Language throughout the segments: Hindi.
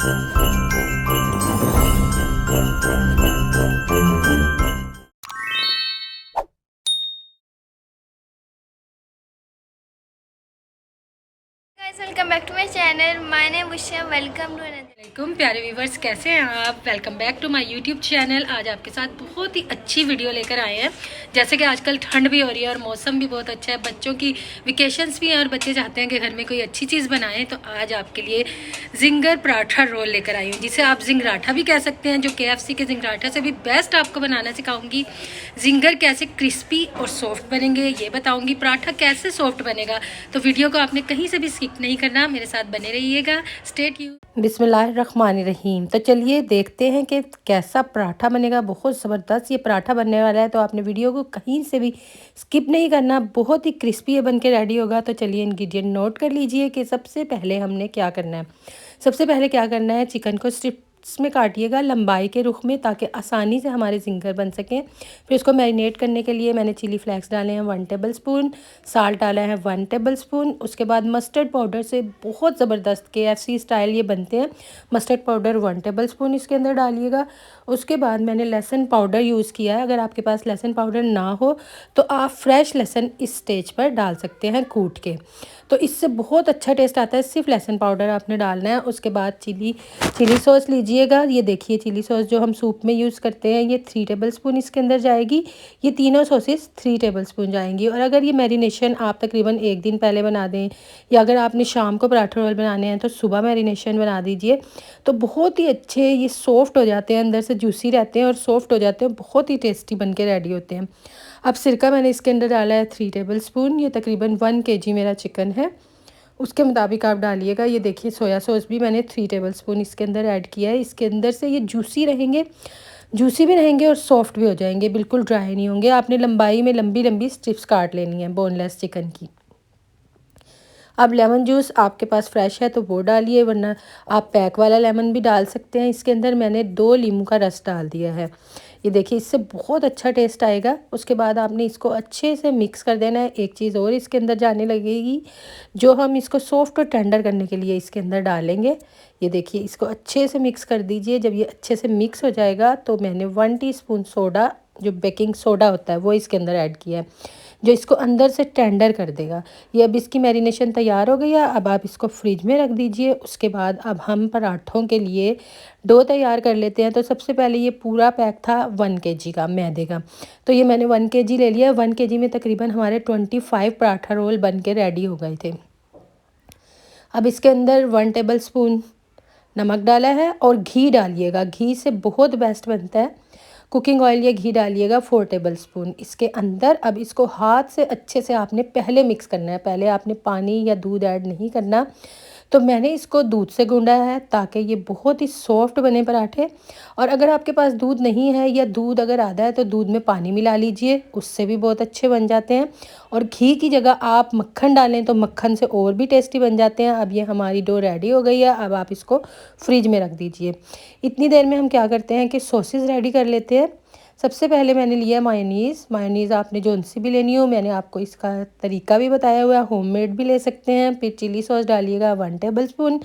Welcome back to my channel. My name Usha. Welcome to वालेकुम प्यारे व्यूवर्स, कैसे हैं आप। Welcome back to my YouTube channel. आज आपके साथ बहुत ही अच्छी वीडियो लेकर आए हैं। जैसे कि आजकल ठंड भी हो रही है और मौसम भी बहुत अच्छा है, बच्चों की वेकेशंस भी हैं और बच्चे चाहते हैं कि घर में कोई अच्छी चीज़ बनाएं। तो आज आपके लिए जिंगर पराठा रोल लेकर आई हूँ, जिसे आप जिंगराठा भी कह सकते हैं, जो KFC के जिंगराठा से भी बेस्ट आपको बनाना सिखाऊंगी। जिंगर कैसे क्रिस्पी और सॉफ्ट बनेंगे ये बताऊंगी, पराठा कैसे सॉफ्ट बनेगा। तो वीडियो को आपने कहीं से भी स्किप नहीं करना, मेरे साथ बने रहिएगा। Stay tuned. बिस्मिल्लाहिर्रहमानिर्रहीम। तो चलिए देखते हैं कि कैसा पराठा बनेगा। बहुत ज़बरदस्त ये पराठा बनने वाला है, तो आपने वीडियो को कहीं से भी स्किप नहीं करना। बहुत ही क्रिस्पी बन के रेडी होगा। तो चलिए इंग्रेडिएंट नोट कर लीजिए कि सबसे पहले हमने क्या करना है। सबसे पहले क्या करना है, चिकन को स्ट्रिप्स में काटिएगा लंबाई के रुख में, ताकि आसानी से हमारे जिंगर बन सकें। फिर इसको मैरिनेट करने के लिए मैंने चिली फ्लेक्स डाले हैं 1 टेबल स्पून, साल्ट डाला है 1 टेबल स्पून। उसके बाद मस्टर्ड पाउडर से बहुत ज़बरदस्त KFC स्टाइल ये बनते हैं। मस्टर्ड पाउडर 1 टेबल स्पून इसके अंदर डालिएगा। उसके बाद मैंने लहसुन पाउडर यूज़ किया है। अगर आपके पास लहसुन पाउडर ना हो तो आप फ्रेश लहसुन इस स्टेज पर डाल सकते हैं कूट के, तो इससे बहुत अच्छा टेस्ट आता है। सिर्फ लहसुन पाउडर आपने डालना है। उसके बाद चिली सॉस लीजिएगा। ये देखिए चिली सॉस जो हम सूप में यूज़ करते हैं, ये 3 टेबल स्पून इसके अंदर जाएगी। ये तीनों सॉसेस 3 टेबल स्पून जाएंगी। और अगर ये मैरिनेशन आप तकरीबन 1 दिन पहले बना दें, या अगर आपने शाम को पराठा रोल बनाने हैं तो सुबह मैरिनेशन बना दीजिए, तो बहुत ही अच्छे ये सॉफ्ट हो जाते हैं, अंदर से जूसी रहते हैं और सॉफ्ट हो जाते हैं, बहुत ही टेस्टी बन के रेडी होते हैं। अब सिरका मैंने इसके अंदर डाला है 3 टेबल स्पून। ये तकरीबन 1 kg मेरा चिकन है, उसके मुताबिक आप डालिएगा। ये देखिए सोया सॉस भी मैंने 3 टेबल स्पून इसके अंदर ऐड किया है। इसके अंदर से ये जूसी रहेंगे, जूसी भी रहेंगे और सॉफ्ट भी हो जाएंगे, बिल्कुल ड्राई नहीं होंगे। आपने लंबाई में लंबी लंबी स्ट्रिप्स काट लेनी है बोनलेस चिकन की। अब लेमन जूस आपके पास फ्रेश है तो वो डालिए, वरना आप पैक वाला लेमन भी डाल सकते हैं। इसके अंदर मैंने 2 नींबू का रस डाल दिया है। ये देखिए इससे बहुत अच्छा टेस्ट आएगा। उसके बाद आपने इसको अच्छे से मिक्स कर देना है। एक चीज़ और इसके अंदर जाने लगेगी, जो हम इसको सॉफ्ट और टेंडर करने के लिए इसके अंदर डालेंगे। ये देखिए इसको अच्छे से मिक्स कर दीजिए। जब ये अच्छे से मिक्स हो जाएगा तो मैंने 1 टीस्पून सोडा, जो बेकिंग सोडा होता है, वो इसके अंदर ऐड किया है, जो इसको अंदर से टेंडर कर देगा। ये अब इसकी मैरिनेशन तैयार हो गई है। अब आप इसको फ्रिज में रख दीजिए। उसके बाद अब हम पराठों के लिए डो तैयार कर लेते हैं। तो सबसे पहले ये पूरा पैक था 1 kg का मैदे का, तो ये मैंने 1 kg ले लिया। 1 kg में तकरीबन हमारे 25 पराठा रोल बन के रेडी हो गए थे। अब इसके अंदर 1 टेबल स्पून नमक डाला है और घी डालिएगा। घी से बहुत बेस्ट बनता है। कुकिंग ऑयल या घी डालिएगा 4 टेबल स्पून इसके अंदर। अब इसको हाथ से अच्छे से आपने पहले मिक्स करना है। पहले आपने पानी या दूध ऐड नहीं करना। तो मैंने इसको दूध से गूंदा है ताकि ये बहुत ही सॉफ्ट बने पराठे। और अगर आपके पास दूध नहीं है या दूध अगर आधा है तो दूध में पानी मिला लीजिए, उससे भी बहुत अच्छे बन जाते हैं। और घी की जगह आप मक्खन डालें तो मक्खन से और भी टेस्टी बन जाते हैं। अब ये हमारी डो रेडी हो गई है। अब आप इसको फ्रिज में रख दीजिए। इतनी देर में हम क्या करते हैं कि सॉसेस रेडी कर लेते हैं। सबसे पहले मैंने लिया मायोनीज़। मायोनीज़ आपने जो सी भी लेनी हो, मैंने आपको इसका तरीका भी बताया हुआ है, होममेड भी ले सकते हैं। फिर चिली सॉस डालिएगा 1 टेबल स्पून,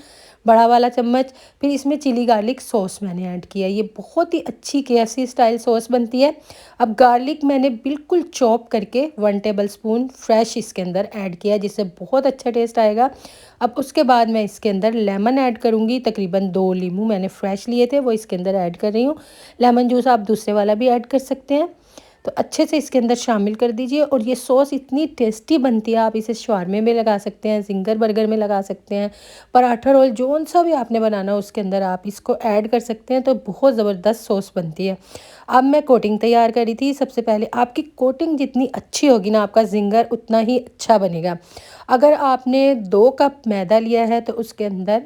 बड़ा वाला चम्मच। फिर इसमें चिली गार्लिक सॉस मैंने ऐड किया। ये बहुत ही अच्छी KFC स्टाइल सॉस बनती है। अब गार्लिक मैंने बिल्कुल चॉप करके 1 टेबल स्पून फ्रेश इसके अंदर ऐड किया, जिससे बहुत अच्छा टेस्ट आएगा। अब उसके बाद मैं इसके अंदर लेमन ऐड करूँगी। तकरीबन 2 नींबू मैंने फ्रेश लिए थे, वो इसके अंदर ऐड कर रही हूँ। लेमन जूस आप दूसरे वाला भी ऐड कर सकते हैं। तो अच्छे से इसके अंदर शामिल कर दीजिए। और ये सॉस इतनी टेस्टी बनती है, आप इसे शवारमे में लगा सकते हैं, जिंगर बर्गर में लगा सकते हैं, पराठा रोल जौन सा भी आपने बनाना हो उसके अंदर आप इसको ऐड कर सकते हैं। तो बहुत ज़बरदस्त सॉस बनती है। अब मैं कोटिंग तैयार करी थी। सबसे पहले आपकी कोटिंग जितनी अच्छी होगी ना, आपका जिंगर उतना ही अच्छा बनेगा। अगर आपने 2 कप मैदा लिया है तो उसके अंदर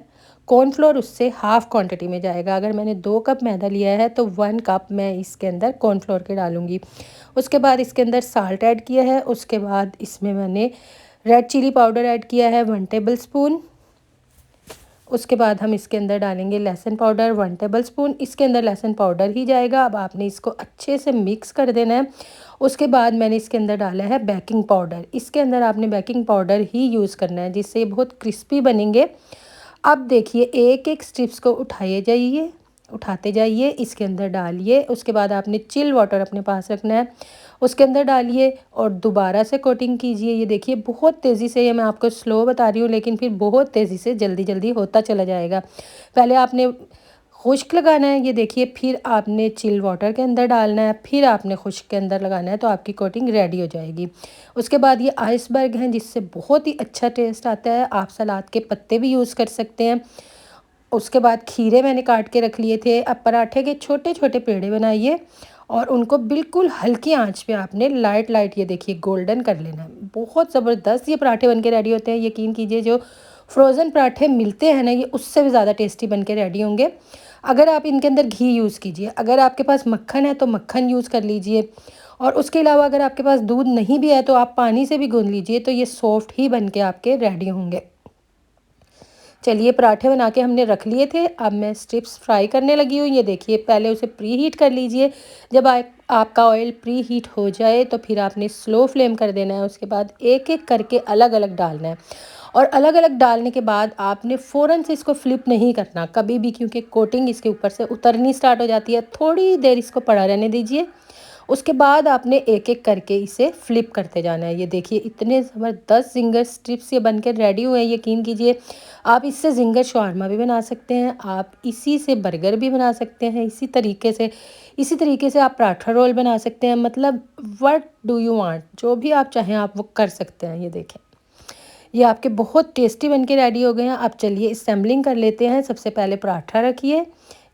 कॉर्नफ्लोर उससे हाफ़ क्वांटिटी में जाएगा। अगर मैंने 2 कप मैदा लिया है तो 1 कप मैं इसके अंदर कॉर्नफ्लोर के डालूँगी। उसके बाद इसके अंदर साल्ट ऐड किया है। उसके बाद इसमें मैंने रेड चिली पाउडर ऐड किया है 1 टेबल स्पून। उसके बाद हम इसके अंदर डालेंगे लहसुन पाउडर 1 टेबल स्पून। इसके अंदर लहसुन पाउडर ही जाएगा। अब आपने इसको अच्छे से मिक्स कर देना है। उसके बाद मैंने इसके अंदर डाला है बेकिंग पाउडर। इसके अंदर आपने बेकिंग पाउडर ही यूज़ करना है, जिससे बहुत क्रिस्पी बनेंगे। अब देखिए एक एक स्ट्रिप्स को उठाते जाइए, इसके अंदर डालिए। उसके बाद आपने चिल वाटर अपने पास रखना है, उसके अंदर डालिए और दोबारा से कोटिंग कीजिए। ये देखिए बहुत तेज़ी से, ये मैं आपको स्लो बता रही हूँ लेकिन फिर बहुत तेज़ी से जल्दी जल्दी होता चला जाएगा। पहले आपने खुश्क लगाना है, ये देखिए, फिर आपने चिल वाटर के अंदर डालना है, फिर आपने खुश्क के अंदर लगाना है, तो आपकी कोटिंग रेडी हो जाएगी। उसके बाद ये आइसबर्ग हैं जिससे बहुत ही अच्छा टेस्ट आता है। आप सलाद के पत्ते भी यूज़ कर सकते हैं। उसके बाद खीरे मैंने काट के रख लिए थे। अब पराठे के छोटे छोटे पेड़े बनाइए और उनको बिल्कुल हल्की आंच पे आपने लाइट ये देखिए गोल्डन कर लेना है। बहुत ज़बरदस्त ये पराठे बनके रेडी होते हैं। यकीन कीजिए जो फ्रोज़न पराठे मिलते हैं ना, ये उससे भी ज़्यादा टेस्टी बनके रेडी होंगे अगर आप इनके अंदर घी यूज़ कीजिए। अगर आपके पास मक्खन है तो मक्खन यूज़ कर लीजिए, और उसके अलावा अगर आपके पास दूध नहीं भी है तो आप पानी से भी गूंद लीजिए, तो ये सॉफ्ट ही बनके आपके रेडी होंगे। चलिए पराठे बना के हमने रख लिए थे, अब मैं स्ट्रिप्स फ्राई करने लगी हूँ। ये देखिए पहले उसे प्री हीट कर लीजिए। जब आपका ऑयल प्री हीट हो जाए तो फिर आपने स्लो फ्लेम कर देना है। उसके बाद एक एक करके अलग अलग डालना है, और अलग अलग डालने के बाद आपने फ़ौरन से इसको फ्लिप नहीं करना कभी भी, क्योंकि कोटिंग इसके ऊपर से उतरनी स्टार्ट हो जाती है। थोड़ी देर इसको पड़ा रहने दीजिए, उसके बाद आपने एक एक करके इसे फ्लिप करते जाना है। ये देखिए इतने ज़बरदस्त जिंगर स्ट्रिप्स ये बनकर रेडी हुए हैं। यकीन कीजिए आप इससे जिंगर शवारमा भी बना सकते हैं, आप इसी से बर्गर भी बना सकते हैं, इसी तरीके से आप पराठा रोल बना सकते हैं। मतलब व्हाट डू यू वांट, जो भी आप चाहें आप वो कर सकते हैं। ये देखें ये आपके बहुत टेस्टी बनके रेडी हो गए हैं। अब चलिए असेंबलिंग कर लेते हैं। सबसे पहले पराठा रखिए।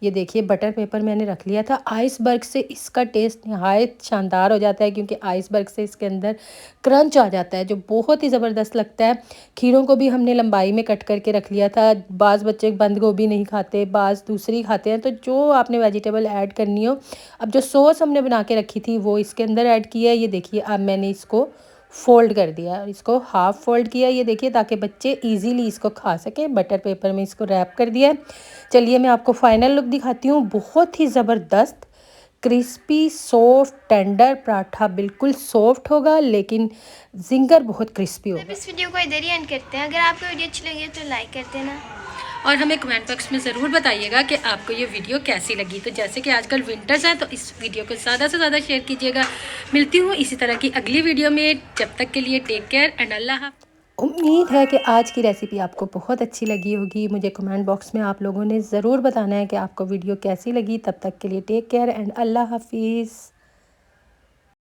ये देखिए बटर पेपर मैंने रख लिया था। आइसबर्ग से इसका टेस्ट नहायत शानदार हो जाता है, क्योंकि आइसबर्ग से इसके अंदर क्रंच आ जाता है जो बहुत ही ज़बरदस्त लगता है। खीरों को भी हमने लंबाई में कट करके रख लिया था। बाज़ बच्चे बंद गोभी नहीं खाते, बाज़ दूसरी खाते हैं, तो जो आपने वेजिटेबल ऐड करनी हो। अब जो सॉस हमने बना के रखी थी वो इसके अंदर ऐड किया है। ये देखिए अब मैंने इसको फ़ोल्ड कर दिया और इसको हाफ़ फोल्ड किया, ये देखिए, ताकि बच्चे इजीली इसको खा सकें। बटर पेपर में इसको रैप कर दिया है। चलिए मैं आपको फाइनल लुक दिखाती हूँ। बहुत ही ज़बरदस्त क्रिस्पी सॉफ्ट टेंडर पराठा, बिल्कुल सॉफ्ट होगा लेकिन जिंगर बहुत क्रिस्पी अब होगा। इस वीडियो को इधर ही एंड करते हैं। अगर आपको वीडियो अच्छी लगी तो लाइक कर देना, और हमें कमेंट बॉक्स में ज़रूर बताइएगा कि आपको ये वीडियो कैसी लगी। तो जैसे कि आजकल विंटर्स हैं तो इस वीडियो को ज़्यादा से ज़्यादा शेयर कीजिएगा। मिलती हूँ इसी तरह की अगली वीडियो में, जब तक के लिए टेक केयर एंड अल्लाह हाफ़िज़। उम्मीद है कि आज की रेसिपी आपको बहुत अच्छी लगी होगी। मुझे कमेंट बॉक्स में आप लोगों ने ज़रूर बताना है कि आपको वीडियो कैसी लगी। तब तक के लिए टेक केयर एंड अल्लाह हाफ़िज़।